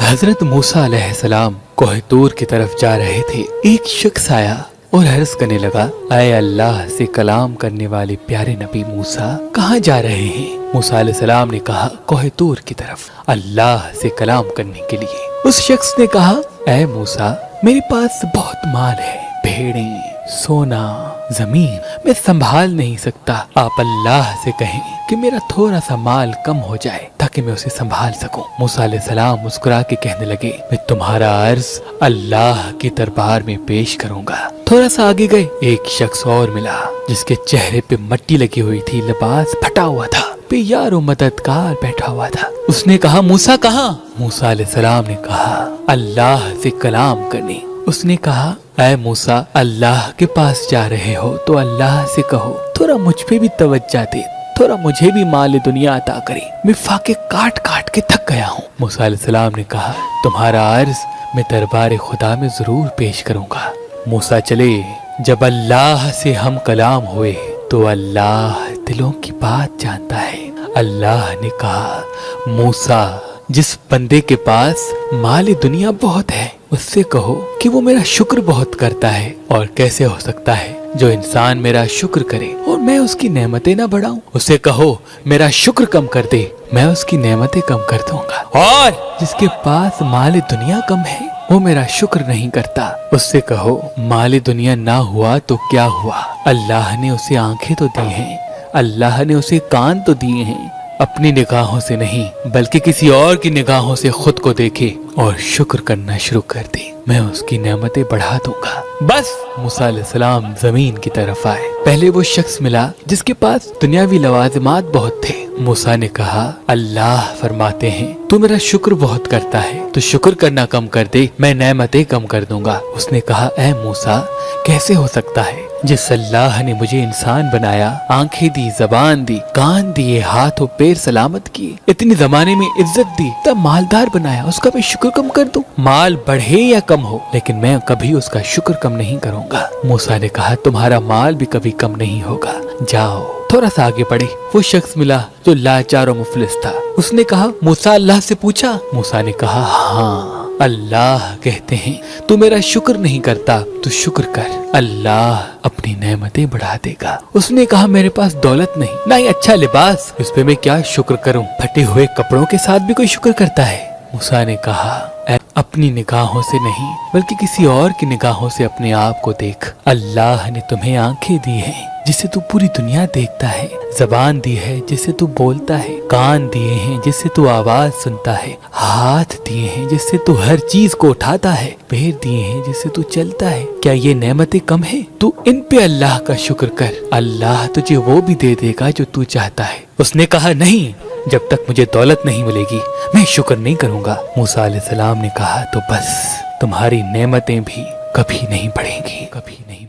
हजरत मूसा अलैहिस्सलाम कोह तूर की तरफ जा रहे थे। एक शख्स आया और अर्ज करने लगा, ऐ अल्लाह से कलाम करने वाले प्यारे नबी मूसा, कहाँ जा रहे हैं? मूसा अलैहिस्सलाम ने कहा, कोह तूर की तरफ, अल्लाह से कलाम करने के लिए। उस शख्स ने कहा, ऐ मूसा, मेरे पास बहुत माल है, भेड़ें, सोना, जमीन, मैं संभाल नहीं सकता। आप अल्लाह से कहें कि मेरा थोड़ा सा माल कम हो जाए ताकि मैं उसे संभाल सकूं। मूसा अलैहिस्सलाम मुस्कुरा के कहने लगे, मैं तुम्हारा अर्ज अल्लाह की दरबार में पेश करूंगा। थोड़ा सा आगे गए, एक शख्स और मिला जिसके चेहरे पे मट्टी लगी हुई थी, लिबास फटा हुआ था, यारो मददगार बैठा हुआ था। उसने कहा, मूसा कहाँ? मूसा अलैहिस्सलाम ने कहा, अल्लाह से कलाम करने। उसने कहा, ऐ मूसा, अल्लाह के पास जा रहे हो तो अल्लाह से कहो थोड़ा मुझ पे भी तवज्जो दे, थोड़ा मुझे भी माल दुनिया अता करे, मैं फाके काट काट के थक गया हूँ। मूसा अलैहिस्सलाम ने कहा, तुम्हारा अर्ज मैं दरबार खुदा में जरूर पेश करूंगा। मूसा चले। जब अल्लाह से हम कलाम हुए तो अल्लाह दिलों की बात जानता है। अल्लाह ने कहा, मूसा, जिस बंदे के पास माल दुनिया बहुत है उससे कहो कि वो मेरा शुक्र बहुत करता है। और कैसे हो सकता है जो इंसान मेरा शुक्र करे और मैं उसकी नेमतें ना बढ़ाऊं? उसे कहो मेरा शुक्र कम कर दे, मैं उसकी नेमतें कम कर दूंगा। और जिसके पास माल दुनिया कम है वो मेरा शुक्र नहीं करता, उससे कहो माल दुनिया ना हुआ तो क्या हुआ, अल्लाह ने उसे आंखें तो दी हैं, अल्लाह ने उसे कान तो दिए हैं, अपनी निगाहों से नहीं बल्कि किसी और की निगाहों से खुद को देखे और शुक्र करना शुरू कर दे, मैं उसकी नेमतें बढ़ा दूंगा। बस मूसा अलैहिस्सलाम जमीन की तरफ आए। पहले वो शख्स मिला जिसके पास दुनियावी लवाजिमात बहुत थे। मूसा ने कहा, अल्लाह फरमाते हैं तू मेरा शुक्र बहुत करता है तो शुक्र करना कम कर दे, मैं नेमतें कम कर दूंगा। उसने कहा, ऐ मूसा, कैसे हो सकता है जिस अल्लाह ने मुझे इंसान बनाया, आंखें दी, जबान दी, कान दिए, हाथ और पैर सलामत किए, इतनी जमाने में इज्जत दी, तब मालदार बनाया, उसका मैं शुक्र कम कर दूं? माल बढ़े या कम हो लेकिन मैं कभी उसका शुक्र कम नहीं करूंगा। मूसा ने कहा, तुम्हारा माल भी कभी कम नहीं होगा, जाओ। थोड़ा सा आगे बढ़े, वो शख्स मिला जो लाचार और मुफलिस था। उसने कहा, मूसा, अल्लाह से पूछा? मूसा ने कहा, हाँ, अल्लाह कहते हैं तू मेरा शुक्र नहीं करता तो शुक्र कर, अल्लाह अपनी नेमतें बढ़ा देगा। उसने कहा, मेरे पास दौलत नहीं, ना ही अच्छा लिबास, इस पे मैं क्या शुक्र करूं? फटे हुए कपड़ों के साथ भी कोई शुक्र करता है? मूसा ने कहा, अपनी निगाहों से नहीं बल्कि किसी और की निगाहों से अपने आप को देख। अल्लाह ने तुम्हें आंखें दी हैं जिससे तू पूरी दुनिया देखता है, जबान दी है जिससे तू बोलता है, कान दिए हैं जिससे तू आवाज सुनता है, हाथ दिए हैं जिससे तू हर चीज को उठाता है, पैर दिए हैं जिससे तू चलता है। क्या ये नेमतें कम है? तू इन पे अल्लाह का शुक्र कर, अल्लाह तुझे वो भी दे देगा जो तू चाहता है। उसने कहा, नहीं, जब तक मुझे दौलत नहीं मिलेगी मैं शुक्र नहीं करूंगा। मूसा अलैहिस्सलाम ने कहा, तो बस तुम्हारी नेमतें भी कभी नहीं बढ़ेंगी, कभी नहीं।